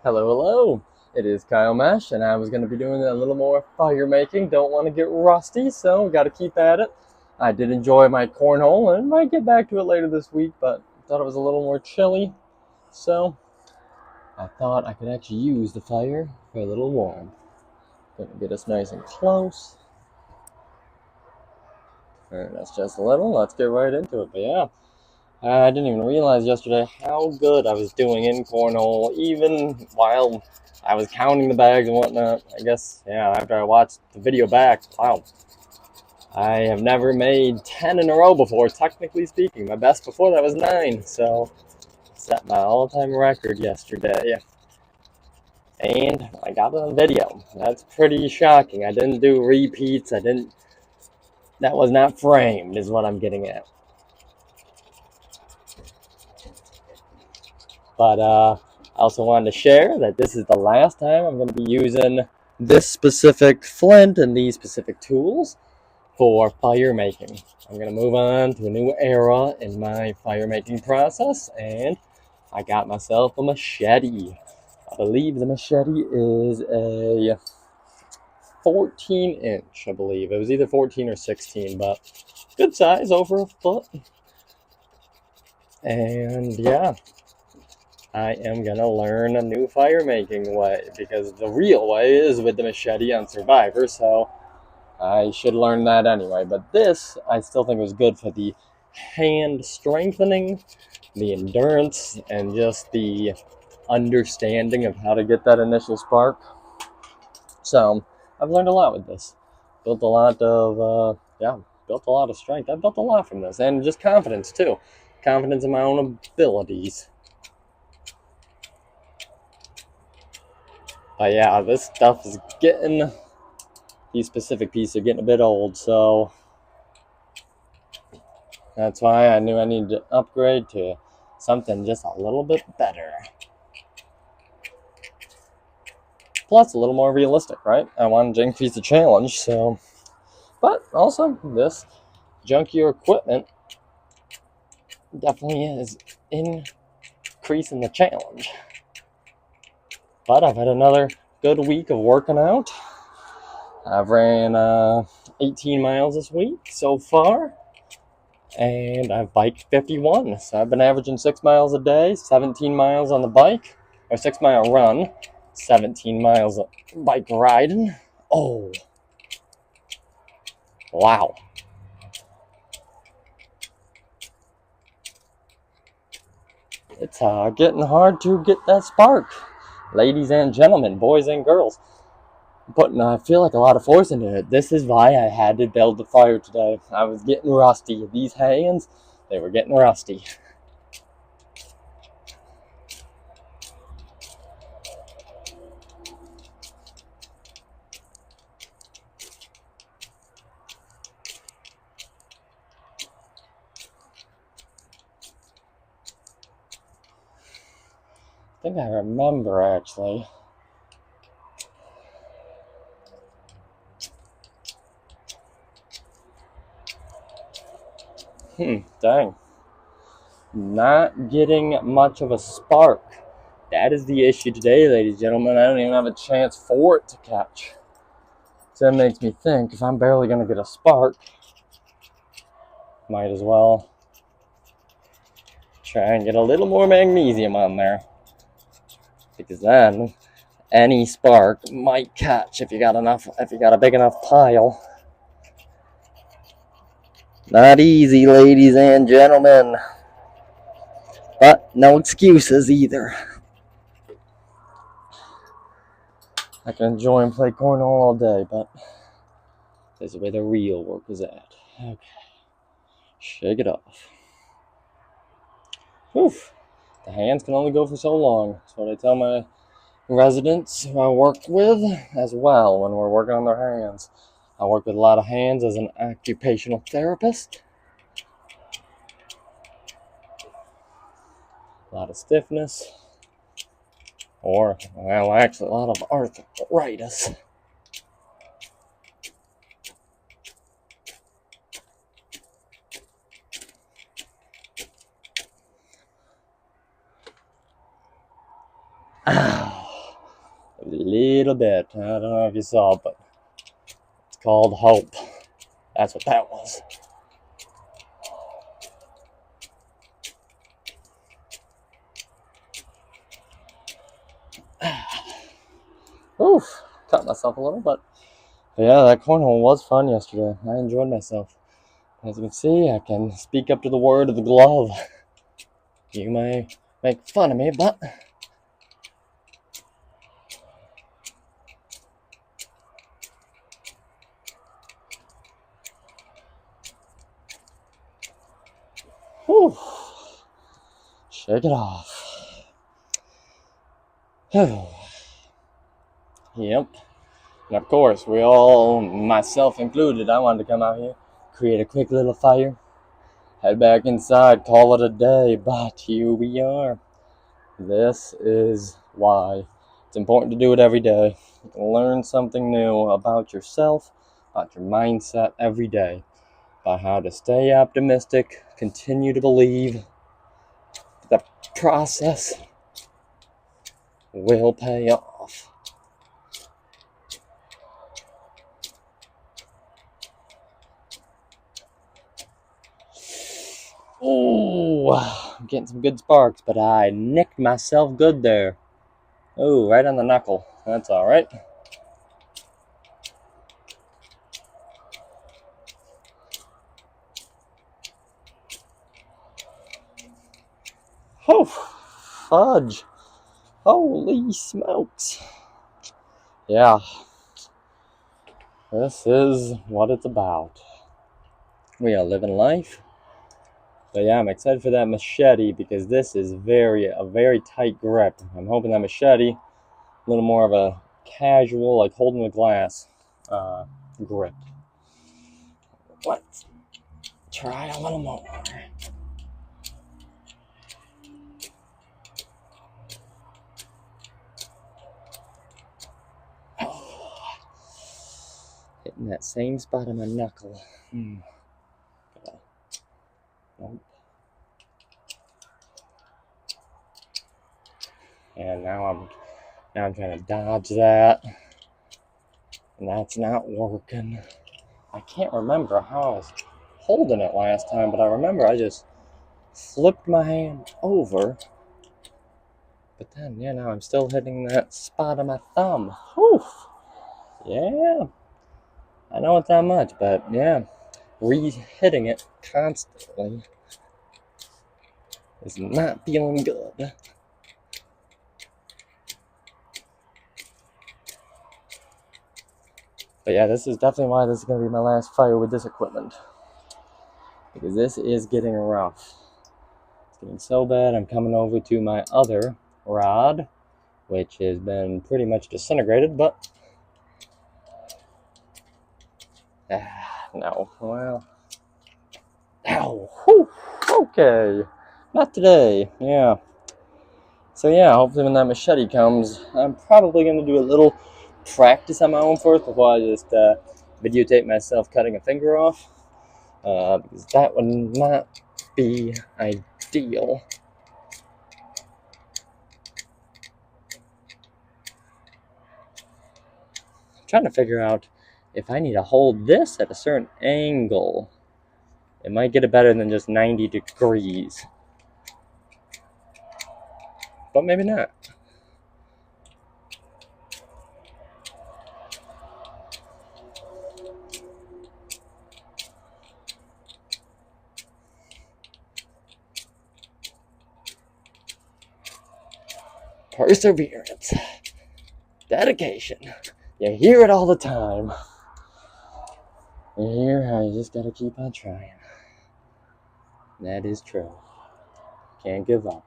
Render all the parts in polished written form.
Hello, hello. It is Kyle Mesh, and I was going to be doing a little more fire making. Don't want to get rusty, so got to keep at it. I did enjoy my cornhole, and might get back to it later this week, but thought it was a little more chilly, so I thought I could actually use the fire for a little warmth. Gonna get us nice and close. Alright, that's just a little. Let's get right into it. But yeah, I didn't even realize yesterday how good I was doing in cornhole, even while I was counting the bags and whatnot. I guess, yeah, after I watched the video back, wow. I have never made 10 in a row before, technically speaking. My best before that was 9, so set my all-time record yesterday. And I got it on video. That's pretty shocking. I didn't do repeats. That was not framed, is what I'm getting at. But I also wanted to share that this is the last time I'm going to be using this specific flint and these specific tools for fire making. I'm going to move on to a new era in my fire making process, and I got myself a machete. I believe the machete is a 14 inch, I believe. It was either 14 or 16, but good size, over a foot. And yeah, I am going to learn a new fire making way, because the real way is with the machete on Survivor, so I should learn that anyway. But this, I still think was good for the hand strengthening, the endurance, and just the understanding of how to get that initial spark. So I've learned a lot with this. Built a lot of, built a lot of strength. I've built a lot from this, and just confidence too. Confidence in my own abilities. But yeah, this stuff is getting, these specific pieces are getting a bit old, so that's why I knew I needed to upgrade to something just a little bit better. Plus, a little more realistic, right? I wanted to increase the challenge, so. But also, this junkier equipment definitely is increasing the challenge. But I've had another good week of working out. I've ran 18 miles this week so far, and I've biked 51. So I've been averaging 6 miles a day, 17 miles on the bike, or 6 mile run, 17 miles of bike riding. Oh, wow. It's getting hard to get that spark. Ladies and gentlemen, boys and girls. Putting, I feel like, a lot of force into it. This is why I had to build the fire today. I was getting rusty. These hands, they were getting rusty. I think I remember, actually. Dang. Not getting much of a spark. That is the issue today, ladies and gentlemen. I don't even have a chance for it to catch. So that makes me think, if I'm barely going to get a spark, might as well try and get a little more magnesium on there. Because then any spark might catch if you got a big enough pile. Not easy, ladies and gentlemen. But no excuses either. I can enjoy and play cornhole all day, but this is where the real work is at. Okay. Shake it off. Whew. The hands can only go for so long. That's what I tell my residents who I work with as well when we're working on their hands. I work with a lot of hands as an occupational therapist. A lot of stiffness. Or, well, actually, a lot of arthritis. little bit. I don't know if you saw, but it's called hope. That's what that was. Oof, cut myself a little, but yeah, that cornhole was fun yesterday. I enjoyed myself. As you can see, I can speak up to the word of the glove. You may make fun of me, but whew, shake it off. Yep. And of course, we all, myself included, I wanted to come out here, create a quick little fire, head back inside, call it a day, but here we are. This is why it's important to do it every day. You can learn something new about yourself, about your mindset every day, about how to stay optimistic, continue to believe the process will pay off. Ooh, I'm getting some good sparks, but I nicked myself good there. Ooh, right on the knuckle. That's all right. Oh, fudge. Holy smokes. Yeah, this is what it's about. We are living life. But yeah, I'm excited for that machete because this is a very tight grip. I'm hoping that machete, a little more of a casual, like holding the glass grip. Let's try a little more. Hitting that same spot on my knuckle. Nope. And now I'm trying to dodge that, and that's not working. I can't remember how I was holding it last time, but I remember I just flipped my hand over. But then, yeah, now I'm still hitting that spot on my thumb. Whew. Yeah. I know it's not much, but yeah, re-hitting it constantly is not feeling good. But yeah, this is definitely why this is going to be my last fire with this equipment. Because this is getting rough. It's getting so bad, I'm coming over to my other rod, which has been pretty much disintegrated, but no. Well, ow. Whew. Okay. Not today. Yeah. So yeah, hopefully when that machete comes, I'm probably going to do a little practice on my own first before I just videotape myself cutting a finger off. Because that would not be ideal. I'm trying to figure out if I need to hold this at a certain angle. It might get it better than just 90 degrees. But maybe not. Perseverance. Dedication. You hear it all the time. You hear how you just gotta keep on trying. That is true. Can't give up.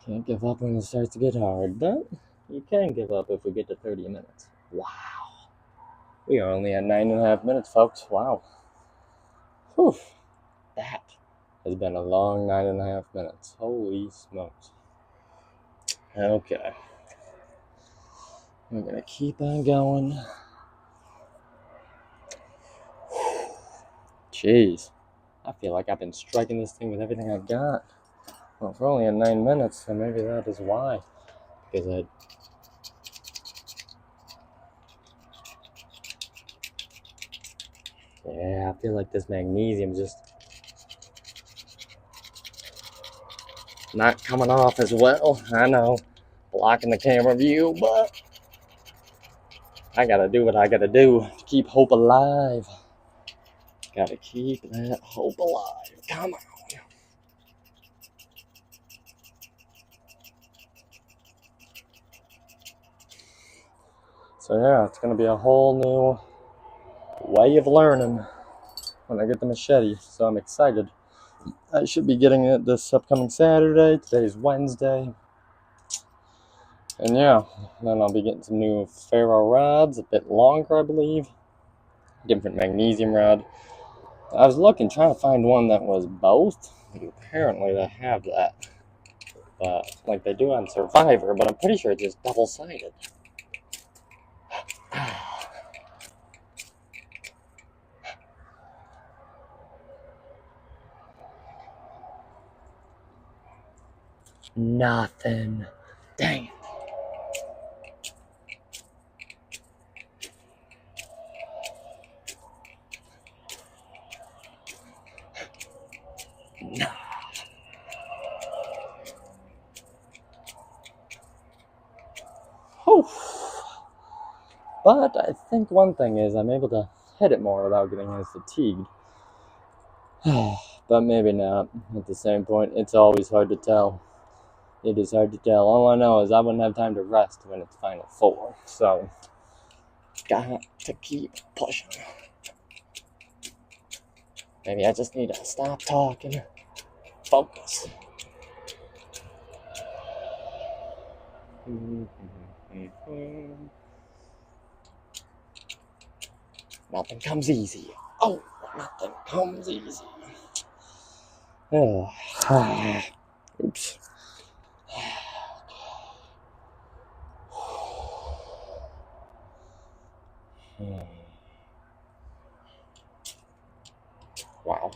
Can't give up when it starts to get hard, but you can give up if we get to 30 minutes. Wow. We are only at 9.5 minutes, folks. Wow. Whew. That has been a long 9.5 minutes. Holy smokes. Okay. We're gonna keep on going. Jeez. I feel like I've been striking this thing with everything I've got. Well, if we're only at 9 minutes, then maybe that is why. Because Yeah, I feel like this magnesium just not coming off as well. I know, blocking the camera view, but I gotta do what I gotta do to keep hope alive. Gotta keep that hope alive. Come on. So yeah, it's gonna be a whole new way of learning when I get the machete. So I'm excited. I should be getting it this upcoming Saturday. Today's Wednesday. And yeah, then I'll be getting some new ferro rods, a bit longer, I believe. Different magnesium rod. I was looking, trying to find one that was both. Apparently they have that. But like they do on Survivor, but I'm pretty sure it's just double-sided. Nothing. Dang it. No. Whew. But I think one thing is I'm able to hit it more without getting as fatigued. But maybe not. At the same point, it's always hard to tell. It is hard to tell. All I know is I wouldn't have time to rest when it's Final Four. So, got to keep pushing. Maybe I just need to stop talking, focus. Nothing comes easy. Oh, nothing comes easy. Oops. Wow.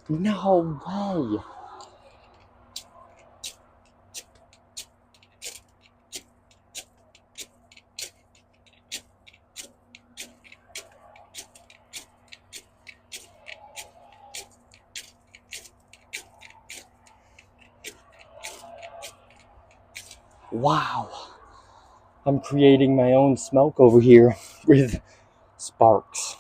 No way. Wow. I'm creating my own smoke over here with sparks.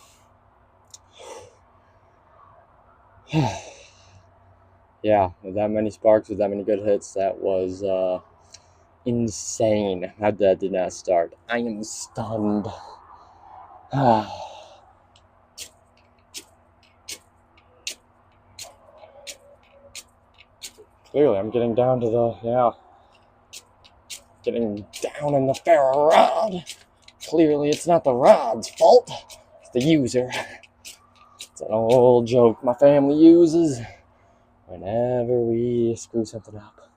Yeah, with that many sparks, with that many good hits, that was insane how that did not start. I am stunned. Clearly, I'm getting down to getting down in the ferro rod. Clearly, it's not the rod's fault, it's the user. It's an old joke my family uses whenever we screw something up.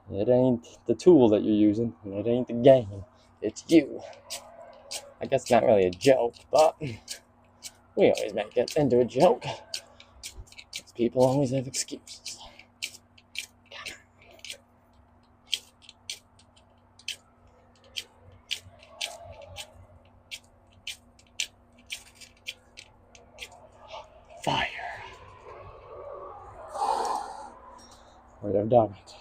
It ain't the tool that you're using, and it ain't the game, it's you. I guess it's not really a joke, but we always make it into a joke. Because people always have excuses. Fire. We'd have done it.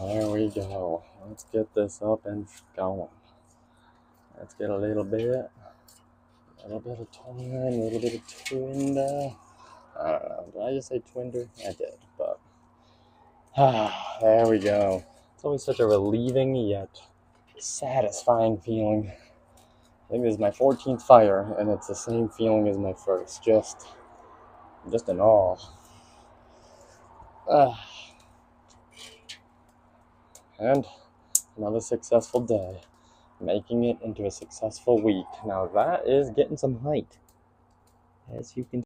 There we go. Let's get this up and going. Let's get a little bit of twine, a little bit of twinder. I don't know. Did I just say twinder? I did, but there we go. It's always such a relieving yet satisfying feeling. I think this is my 14th fire, and it's the same feeling as my first. Just in awe. And another successful day. making it into a successful week. Now that is getting some height, as you can